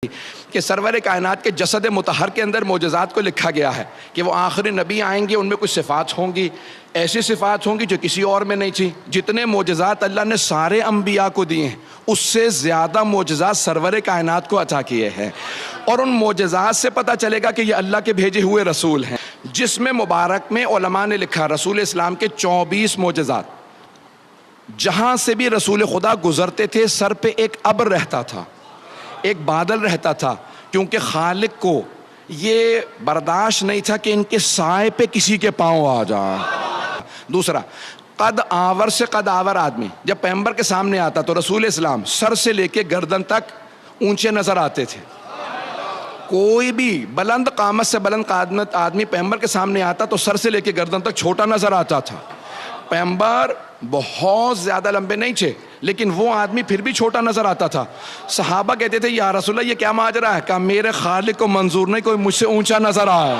کہ سرور کائنات کے جسد مطہر کے اندر معجزات کو لکھا گیا ہے کہ وہ آخری نبی آئیں گے، ان میں کچھ صفات ہوں گی، ایسی صفات ہوں گی جو کسی اور میں نہیں تھی۔ جتنے معجزات اللہ نے سارے انبیاء کو دیے ہیں اس سے زیادہ معجزات سرور کائنات کو عطا کیے ہیں، اور ان معجزات سے پتہ چلے گا کہ یہ اللہ کے بھیجے ہوئے رسول ہیں۔ جس میں مبارک میں علماء نے لکھا رسول اسلام کے 24 معجزات، جہاں سے بھی رسول خدا گزرتے تھے سر پہ ایک ابر رہتا تھا، ایک بادل رہتا تھا، کیونکہ خالق کو یہ برداشت نہیں تھا کہ ان کے سائے پہ کسی کے پاؤں آ جائیں۔ دوسرا، قد آور سے قد آور آدمی جب پیغمبر کے سامنے آتا تو رسول اسلام سر سے لے کے گردن تک اونچے نظر آتے تھے۔ کوئی بھی بلند قامت سے بلند قامت آدمی پیغمبر کے سامنے آتا تو سر سے لے کے گردن تک چھوٹا نظر آتا تھا۔ پیغمبر بہت زیادہ لمبے نہیں تھے لیکن وہ آدمی پھر بھی چھوٹا نظر آتا تھا۔ صحابہ کہتے تھے یا رسول اللہ یہ کیا ماجرا ہے؟ کہا میرے خالق کو منظور نہیں کوئی مجھ سے اونچا نظر آئے۔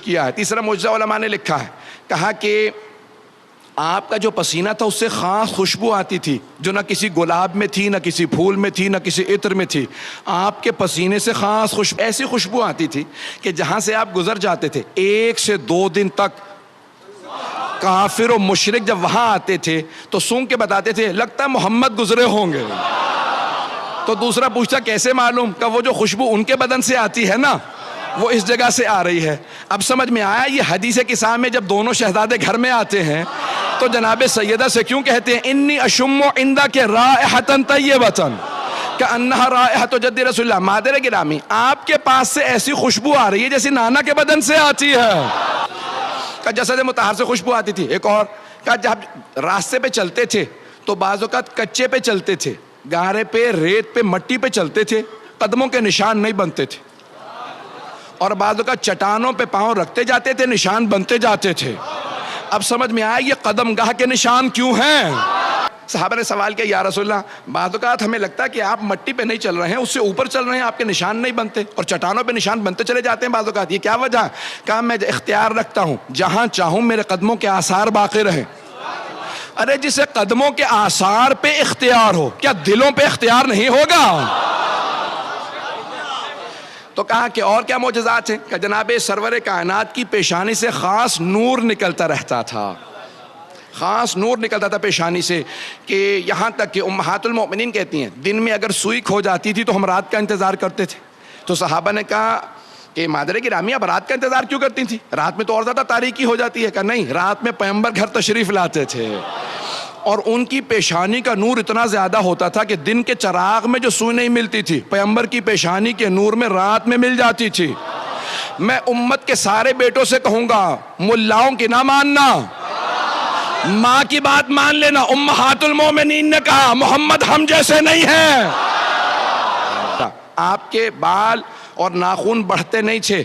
کیا ہے تیسرا معجزہ علماء نے لکھا ہے، کہا کہ آپ کا جو پسینہ تھا اس سے خاص خوشبو آتی تھی جو نہ کسی گلاب میں تھی، نہ کسی پھول میں تھی، نہ کسی عطر میں تھی۔ آپ کے پسینے سے خاص خوشبو، ایسی خوشبو آتی تھی کہ جہاں سے آپ گزر جاتے تھے 1 سے 2 دن تک کافر و مشرک جب وہاں آتے تھے تو سونگ کے بتاتے تھے لگتا ہے محمد گزرے ہوں گے۔ تو دوسرا پوچھتا کیسے معلوم؟ کہ وہ جو خوشبو ان کے بدن سے آتی ہے نا وہ اس جگہ سے آ رہی ہے۔ اب سمجھ میں آیا یہ حدیث قصہ میں جب دونوں شہزادے گھر میں آتے ہیں تو جناب سیدہ سے کیوں کہتے ہیں انی اشم عندک رائحۃ طیبۃ کأنہا رائحۃ جد رسول اللہ؟ مادر گرامی آپ کے پاس سے ایسی خوشبو آ رہی ہے جیسی نانا کے بدن سے آتی ہے۔ کہ جسد مطہر سے خوشبو آتی تھی۔ ایک اور کہ جب راستے پہ چلتے تھے تو بعض اوقات کچے پہ چلتے تھے، گارے پہ، ریت پہ، مٹی پہ چلتے تھے، قدموں کے نشان نہیں بنتے تھے، اور بعض اوقات چٹانوں پہ پاؤں رکھتے جاتے تھے، نشان بنتے جاتے تھے۔ اب سمجھ میں آیا یہ قدم گاہ کے نشان کیوں ہیں؟ صحابہ نے سوال کیا یا رسول اللہ بعض اوقات ہمیں لگتا ہے کہ آپ مٹی پہ نہیں چل رہے ہیں، اس سے اوپر چل رہے ہیں، آپ کے نشان نہیں بنتے، اور چٹانوں پہ نشان بنتے چلے جاتے ہیں بعض اوقات، یہ کیا وجہ ہے؟ کہا میں اختیار رکھتا ہوں جہاں چاہوں میرے قدموں کے آثار باقی رہیں۔ ارے جسے قدموں کے آثار پہ اختیار ہو کیا دلوں پہ اختیار نہیں ہوگا؟ تو کہا کہ اور کیا معجزات ہیں؟ کہ جناب سرور کائنات کی پیشانی سے خاص نور نکلتا رہتا تھا، خاص نور نکلتا تھا پیشانی سے، کہ یہاں تک کہ امہات المؤمنین کہتی ہیں دن میں اگر سوئی کھو جاتی تھی تو ہم رات کا انتظار کرتے تھے۔ تو صحابہ نے کہا کہ مادر گرامی اب رات کا انتظار کیوں کرتی تھی؟ رات میں تو اور زیادہ تاریکی ہو جاتی ہے۔ کہ نہیں، رات میں پیغمبر گھر تشریف لاتے تھے اور ان کی پیشانی کا نور اتنا زیادہ ہوتا تھا کہ دن کے چراغ میں جو سوئی نہیں ملتی تھی پیغمبر کی پیشانی کے نور میں رات میں مل جاتی تھی۔ میں امت کے سارے بیٹوں سے کہوں گا ملاؤں کی نہ ماننا، ماں کی بات مان لینا۔ امہات المومنین نے کہا محمد ہم جیسے نہیں ہیں۔ آپ کے بال اور ناخن بڑھتے نہیں تھے،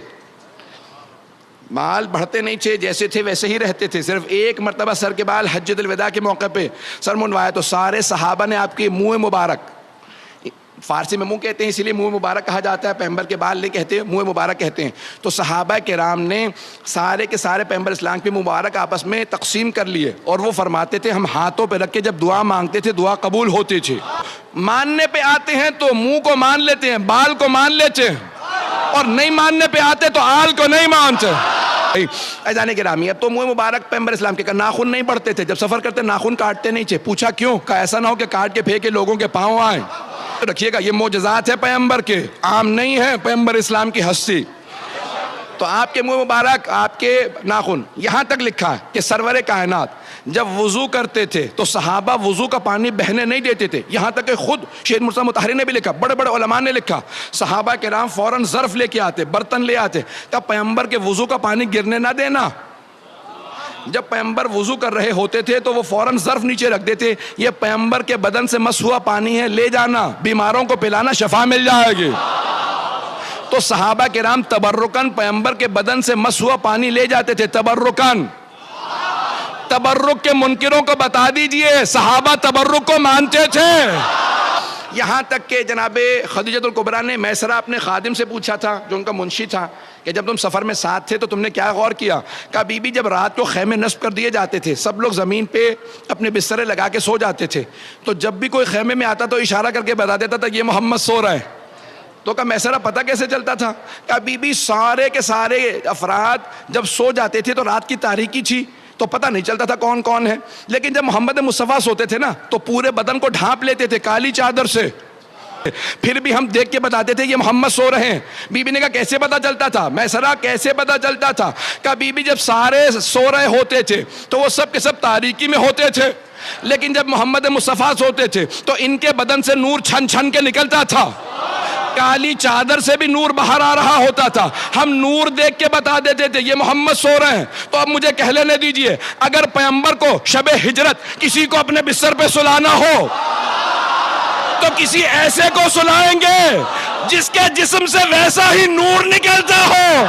بال بڑھتے نہیں تھے، جیسے تھے ویسے ہی رہتے تھے۔ صرف ایک مرتبہ سر کے بال حجۃ الوداع کے موقع پہ سر منڈوایا تو سارے صحابہ نے آپ کے منہ مبارک، فارسی میں منہ کہتے ہیں اسی لیے منہ مبارک کہا جاتا ہے، پیغمبر کے بال نہیں کہتے، منہ مبارک کہتے ہیں۔ تو صحابہ کرام نے سارے کے سارے پیغمبر اسلام کے مبارک آپس میں تقسیم کر لیے، اور وہ فرماتے تھے ہم ہاتھوں پہ رکھ کے جب دعا مانگتے تھے دعا قبول ہوتی تھی۔ ماننے پہ آتے ہیں تو منہ کو مان لیتے ہیں، بال کو مان لیتے ہیں، اور نہیں ماننے پہ آتے تو آل کو نہیں مانتے۔ ایزان گرامی اب تو منہ مبارک پیغمبر اسلام کے ناخن نہیں بڑھتے تھے، جب سفر کرتے ناخن کاٹتے نہیں تھے۔ پوچھا کیوں؟ کہ ایسا نہ ہو کہ کاٹ کے پھینکے لوگوں کے پاؤں آئیں۔ رکھیے گا یہ معجزات ہے پیغمبر کے، عام نہیں ہے پیغمبر اسلام کی ہستی۔ تو آپ کے منہ مبارک، آپ کے ناخن، یہاں تک لکھا ہے کہ سرور کائنات جب وضو کرتے تھے تو صحابہ وضو کا پانی بہنے نہیں دیتے تھے، یہاں تک کہ خود شیخ مرتضیٰ مطہری نے بھی لکھا، بڑے بڑے علماء نے لکھا، صحابہ کرام فوراً ظرف لے کے آتے، برتن لے آتے، تب پیغمبر کے وضو کا پانی گرنے نہ دینا۔ جب پیغمبر وضو کر رہے ہوتے تھے تو وہ فوراً ظرف نیچے رکھ دیتے، یہ پیغمبر کے بدن سے مس ہوا پانی ہے، لے جانا، بیماروں کو پلانا، شفا مل جائے گی۔ تو صحابہ کرام تبرکاً پیغمبر کے بدن سے مس ہوا پانی لے جاتے تھے، تبرکاً۔ تبرک کے منکروں کو بتا دیجئے صحابہ تبرک کو مانتے تھے۔ یہاں تک کہ جناب خدیجۃ الکبریٰ نے میسرہ اپنے خادم سے پوچھا تھا جو ان کا منشی تھا کہ جب تم سفر میں ساتھ تھے تو تم نے کیا غور کیا؟ کہا بی بی جب رات کو خیمے نصب کر دیے جاتے تھے سب لوگ زمین پہ اپنے بسترے لگا کے سو جاتے تھے، تو جب بھی کوئی خیمے میں آتا تو اشارہ کر کے بتا دیتا تھا یہ محمد سو رہا ہے۔ تو کہا میسرہ پتہ کیسے چلتا تھا؟ کہا بی بی سارے کے سارے افراد جب سو جاتے تھے تو رات کی تاریکی تھی تو پتہ نہیں چلتا تھا کون کون ہے، لیکن جب محمد مصطفیٰ سوتے تھے نا تو پورے بدن کو ڈھانپ لیتے تھے کالی چادر سے، پھر بھی ہم دیکھ کے بتاتے تھے یہ محمد سو رہے ہیں۔ بی بی نے کہا کیسے پتا چلتا تھا؟ میسرہ کیسے پتا چلتا تھا؟ کہا بی بی جب سارے سو رہے ہوتے تھے تو وہ سب کے سب تاریکی میں ہوتے تھے، لیکن جب محمد مصطفیٰ سوتے تھے تو ان کے بدن سے نور چھن چھن کے نکلتا تھا، کالی چادر سے بھی نور باہر آ رہا ہوتا تھا، ہم نور دیکھ کے بتا دیتے تھے یہ محمد سو رہے ہیں۔ تو اب مجھے کہہ لینے دیجئے، اگر پیغمبر کو شب ہجرت کسی کو اپنے بستر پہ سلانا ہو تو کسی ایسے کو سلائیں گے جس کے جسم سے ویسا ہی نور نکلتا ہو۔